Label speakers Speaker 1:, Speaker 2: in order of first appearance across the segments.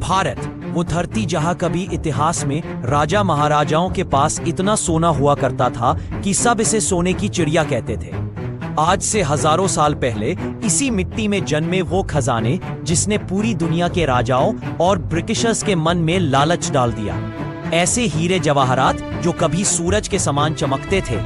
Speaker 1: भारत, वो धरती जहां कभी इतिहास में राजा महाराजाओं के पास इतना सोना हुआ करता था कि सब इसे सोने की चिड़िया कहते थे। आज से हजारों साल पहले इसी मिट्टी में जन्मे वो खजाने जिसने पूरी दुनिया के राजाओं और ब्रिटिशर्स के मन में लालच डाल दिया। ऐसे हीरे जवाहरात जो कभी सूरज के समान चमकते थे,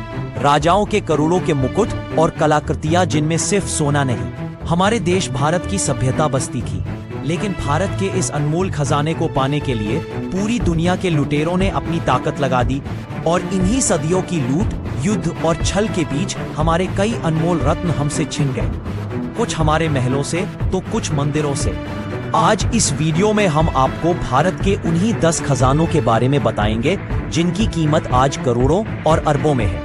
Speaker 1: राजाओं के करोड़ों के मुकुट और कलाकृतियां जिनमें सिर्फ सोना नहीं, हमारे देश भारत की सभ्यता बसती थी। लेकिन भारत के इस अनमोल खजाने को पाने के लिए पूरी दुनिया के लुटेरों ने अपनी ताकत लगा दी और इन्हीं सदियों की लूट, युद्ध और छल के बीच हमारे कई अनमोल रत्न हमसे छिन गए, कुछ हमारे महलों से तो कुछ मंदिरों से। आज इस वीडियो में हम आपको भारत के उन्हीं 10 खजानों के बारे में बताएंगे जिनकी कीमत आज करोड़ों और अरबों में है।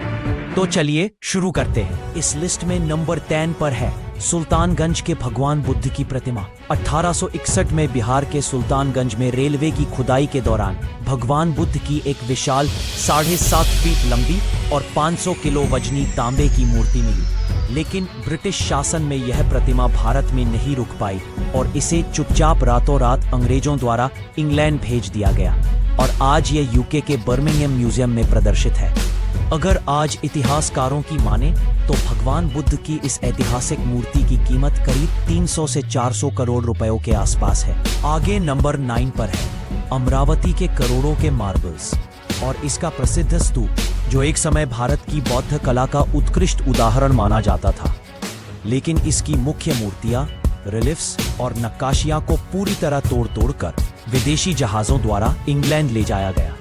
Speaker 1: तो चलिए शुरू करते हैं। इस लिस्ट में नंबर 10 पर है सुल्तानगंज के भगवान बुद्ध की प्रतिमा। 1861 में बिहार के सुल्तानगंज में रेलवे की खुदाई के दौरान भगवान बुद्ध की एक विशाल 7.5 फीट लंबी और 500 किलो वजनी तांबे की मूर्ति मिली। लेकिन ब्रिटिश शासन में यह प्रतिमा भारत में नहीं रुक पाई और इसे चुपचाप रातों रात अंग्रेजों द्वारा इंग्लैंड भेज दिया गया और आज यह यूके के बर्मिंघम म्यूजियम में प्रदर्शित है। अगर आज इतिहासकारों की माने तो भगवान बुद्ध की इस ऐतिहासिक मूर्ति की कीमत करीब 300 से 400 करोड़ रुपयों के आसपास है। आगे नंबर 9 पर है अमरावती के करोड़ों के मार्बल्स और इसका प्रसिद्ध स्तूप, जो एक समय भारत की बौद्ध कला का उत्कृष्ट उदाहरण माना जाता था। लेकिन इसकी मुख्य मूर्तियां, रिलीफ्स और नक्काशियां को पूरी तरह तोड़ कर विदेशी जहाजों द्वारा इंग्लैंड ले जाया गया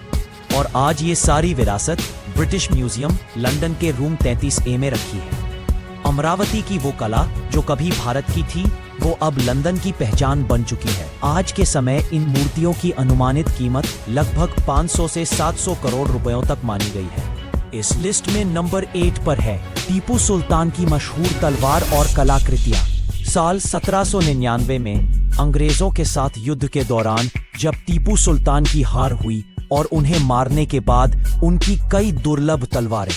Speaker 1: और आज ये सारी विरासत ब्रिटिश म्यूजियम लंदन के रूम 33A में रखी है। अमरावती की वो कला जो कभी भारत की थी, वो अब लंदन की पहचान बन चुकी है। आज के समय इन मूर्तियों की अनुमानित कीमत लगभग 500 से 700 करोड़ रुपयों तक मानी गई है। इस लिस्ट में नंबर 8 पर है टीपू सुल्तान की मशहूर तलवार और कलाकृतियां। साल 1799 में अंग्रेजों के साथ युद्ध के दौरान जब टीपू सुल्तान की हार हुई और उन्हें मारने के बाद उनकी कई दुर्लभ तलवारें,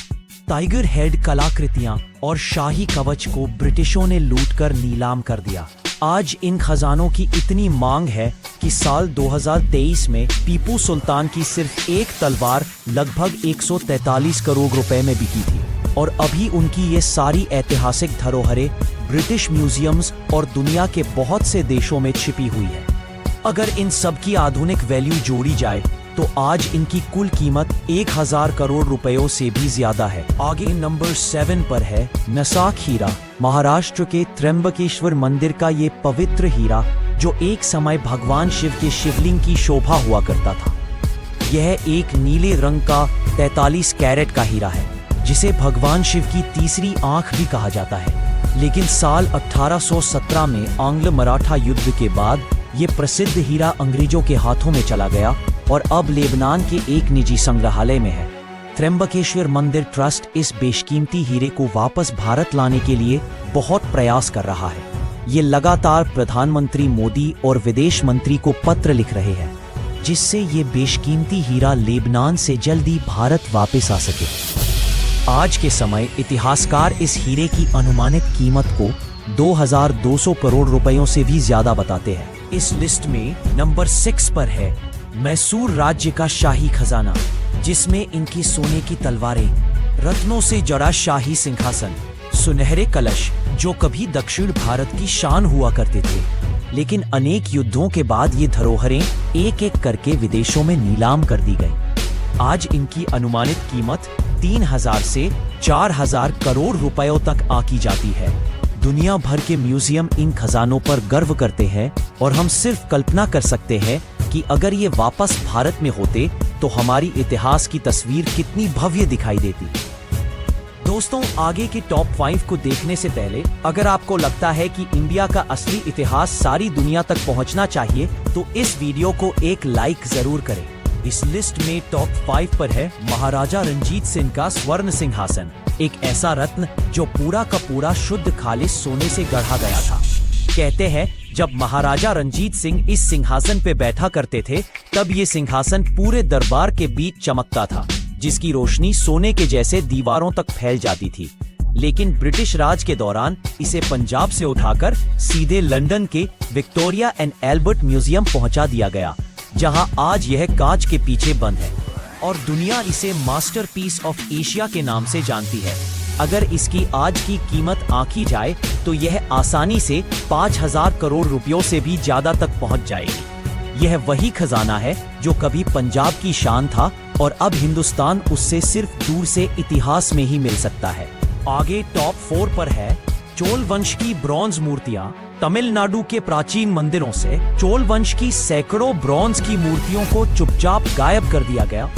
Speaker 1: टाइगर हेड कलाकृतियां और शाही कवच को ब्रिटिशों ने लूटकर नीलाम कर दिया। आज इन खजानों की इतनी मांग है कि साल 2023 में टीपू सुल्तान की सिर्फ एक तलवार लगभग 143 करोड़ रुपए में बिकी थी और अभी उनकी ये सारी ऐतिहासिक धरोहरें ब्रिटिश म्यूजियम्स और दुनिया के बहुत से देशों में छिपी हुई है। अगर इन सब की आधुनिक वैल्यू जोड़ी जाए तो आज इनकी कुल कीमत 1000 करोड़ रुपयों से भी ज्यादा है। आगे नंबर 7 पर है नसाक हीरा। महाराष्ट्र के त्र्यंबकेश्वर मंदिर का ये पवित्र हीरा जो एक समय भगवान शिव के शिवलिंग की शोभा हुआ करता था। यह एक नीले रंग का 43 कैरेट का हीरा है जिसे भगवान शिव की तीसरी आंख भी कहा जाता है। लेकिन साल 1817 में आंग्ल मराठा युद्ध के बाद ये प्रसिद्ध हीरा अंग्रेजों के हाथों में चला गया और अब लेबनान के एक निजी संग्रहालय में है। त्र्यंबकेश्वर मंदिर ट्रस्ट इस बेशकीमती हीरे को वापस भारत लाने के लिए बहुत प्रयास कर रहा है। ये लगातार प्रधानमंत्री मोदी और विदेश मंत्री को पत्र लिख रहे हैं जिससे ये बेशकीमती हीरा लेबनान से जल्दी भारत वापस आ सके। आज के समय इतिहासकार इस हीरे की अनुमानित कीमत को 2200 करोड़ रुपयों से भी ज्यादा बताते हैं। इस लिस्ट में नंबर 6 पर है मैसूर राज्य का शाही खजाना, जिसमें इनकी सोने की तलवारें, रत्नों से जड़ा शाही सिंहासन, सुनहरे कलश जो कभी दक्षिण भारत की शान हुआ करते थे। लेकिन अनेक युद्धों के बाद ये धरोहरें एक एक करके विदेशों में नीलाम कर दी गई। आज इनकी अनुमानित कीमत 3000 से 4000 करोड़ रुपयों तक आकी जाती है। दुनिया भर के म्यूजियम इन खजानों पर गर्व करते हैं और हम सिर्फ कल्पना कर सकते हैं कि अगर ये वापस भारत में होते तो हमारी इतिहास की तस्वीर कितनी भव्य दिखाई देती। दोस्तों, आगे के टॉप 5 को देखने से पहले अगर आपको लगता है कि इंडिया का असली इतिहास सारी दुनिया तक पहुंचना चाहिए तो इस वीडियो को एक लाइक जरूर करें। इस लिस्ट में टॉप 5 पर है महाराजा रंजीत सिंह का स्वर्ण सिंहासन, एक ऐसा रत्न जो पूरा का पूरा शुद्ध खालिश सोने से गढ़ा गया था। कहते हैं जब महाराजा रंजीत सिंह इस सिंहासन पे बैठा करते थे तब ये सिंहासन पूरे दरबार के बीच चमकता था, जिसकी रोशनी सोने के जैसे दीवारों तक फैल जाती थी। लेकिन ब्रिटिश राज के दौरान इसे पंजाब से उठाकर सीधे लंदन के विक्टोरिया एंड एल्बर्ट म्यूजियम पहुंचा दिया गया, जहां आज यह कांच के पीछे बंद है और दुनिया इसे मास्टरपीस ऑफ एशिया के नाम से जानती है। अगर इसकी आज की कीमत आंकी जाए तो यह आसानी से 5,000 करोड़ रुपयों से भी ज्यादा तक पहुंच जाएगी। यह वही खजाना है जो कभी पंजाब की शान था और अब हिंदुस्तान उससे सिर्फ दूर से इतिहास में ही मिल सकता है। आगे टॉप 4 पर है चोल वंश की ब्रॉन्ज मूर्तियां। तमिलनाडु के प्राचीन मंदिरों से चोल वंश की सैकड़ों ब्रॉन्ज की मूर्तियों को चुपचाप गायब कर दिया गया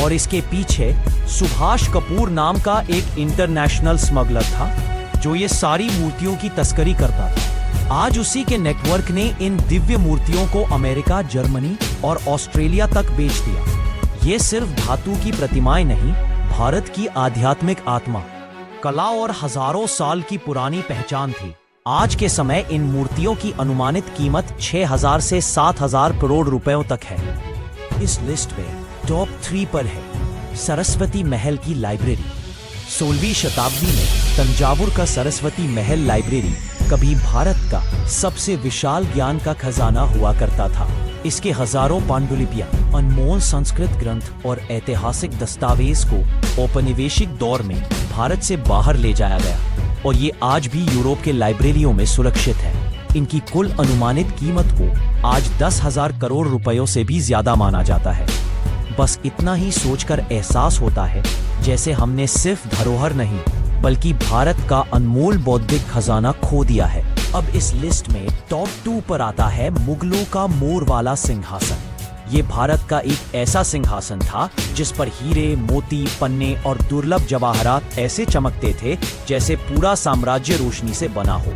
Speaker 1: और इसके पीछे सुभाष कपूर नाम का एक इंटरनेशनल स्मगलर था जो ये सारी मूर्तियों की तस्करी करता था। आज उसी के नेटवर्क ने इन दिव्य मूर्तियों को अमेरिका, जर्मनी और ऑस्ट्रेलिया तक बेच दिया। ये सिर्फ धातु की प्रतिमाएं नहीं, भारत की आध्यात्मिक आत्मा, कला और हजारों साल की पुरानी पहचान थी। आज के समय इन मूर्तियों की अनुमानित कीमत 6,000 से 7,000 करोड़ रुपयों तक है। इस लिस्ट में टॉप 3 पर है सरस्वती महल की लाइब्रेरी। 16वीं शताब्दी में तंजावुर का सरस्वती महल लाइब्रेरी कभी भारत का सबसे विशाल ज्ञान का खजाना हुआ करता था। इसके हजारों पांडुलिपियां, अनमोल संस्कृत ग्रंथ और ऐतिहासिक दस्तावेज को औपनिवेशिक दौर में भारत से बाहर ले जाया गया और ये आज भी यूरोप के लाइब्रेरियों में सुरक्षित है। इनकी कुल अनुमानित कीमत को आज 10,000 करोड़ रुपयों से भी ज्यादा माना जाता है। बस इतना ही सोचकर एहसास होता है जैसे हमने सिर्फ धरोहर नहीं बल्कि भारत का अनमोल बौद्धिक खजाना खो दिया है। अब इस लिस्ट में टॉप 2 पर आता है मुगलों का मोर वाला सिंहासन। ये भारत का एक ऐसा सिंहासन था जिस पर हीरे, मोती, पन्ने और दुर्लभ जवाहरात ऐसे चमकते थे जैसे पूरा साम्राज्य रोशनी से बना हो।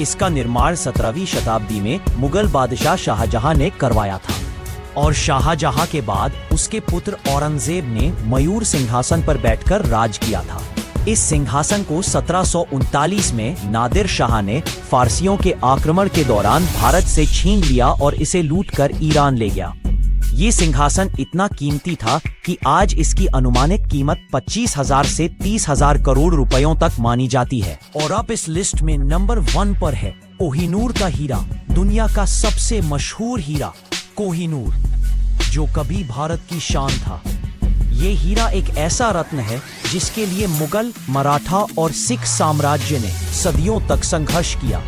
Speaker 1: इसका निर्माण 17वीं शताब्दी में मुगल बादशाह शाहजहां ने करवाया था और शाहजहां के बाद उसके पुत्र औरंगजेब ने मयूर सिंहासन पर बैठकर राज किया था। इस सिंहासन को 1739 में नादिर शाह ने फारसियों के आक्रमण के दौरान भारत से छीन लिया और इसे लूटकर ईरान ले गया। ये सिंहासन इतना कीमती था कि आज इसकी अनुमानित कीमत 25,000 से 30,000 करोड़ रुपयों तक मानी जाती है। और अब इस लिस्ट में नंबर 1 पर है कोहिनूर का हीरा, दुनिया का सबसे मशहूर हीरा कोहिनूर, जो कभी भारत की शान था। ये हीरा एक ऐसा रत्न है जिसके लिए मुगल, मराठा और सिख साम्राज्य ने सदियों तक संघर्ष किया,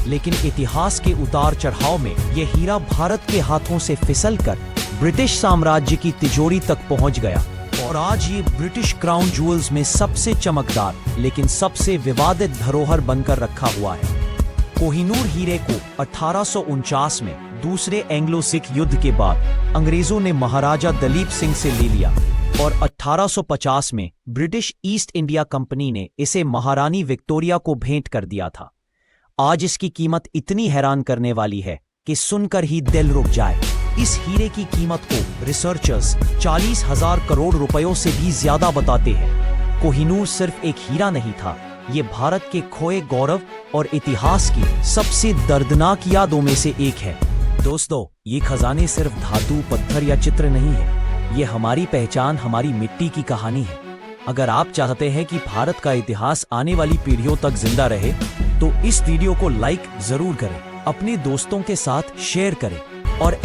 Speaker 1: लेकिन इतिहास के उतार चढ़ाव में यह हीरा भारत के हाथों से फिसलकर ब्रिटिश साम्राज्य की तिजोरी तक पहुंच गया और आज ये ब्रिटिश क्राउन ज्वेल्स में सबसे चमकदार लेकिन सबसे विवादित धरोहर बनकर रखा हुआ है। कोहिनूर हीरे को 1849 में दूसरे एंग्लो सिख युद्ध के बाद अंग्रेजों ने महाराजा दलीप सिंह से ले लिया और 1850 में ब्रिटिश ईस्ट इंडिया कंपनी ने इसे महारानी विक्टोरिया को भेंट कर दिया था। आज इसकी कीमत इतनी हैरान करने वाली है कि सुनकर ही दिल रुक जाए। इस हीरे की कीमत को रिसर्चर्स 40,000 करोड़ रुपयों से भी ज्यादा बताते हैं। कोहिनूर सिर्फ एक हीरा नहीं था, ये भारत के खोए गौरव और इतिहास की सबसे दर्दनाक यादों में से एक है। दोस्तों, ये खजाने सिर्फ धातु, पत्थर या चित्र नहीं है, ये हमारी पहचान, हमारी मिट्टी की कहानी है। अगर आप चाहते हैं कि भारत का इतिहास आने वाली पीढ़ियों तक जिंदा रहे तो इस वीडियो को लाइक जरूर करें, अपने दोस्तों के साथ शेयर करें और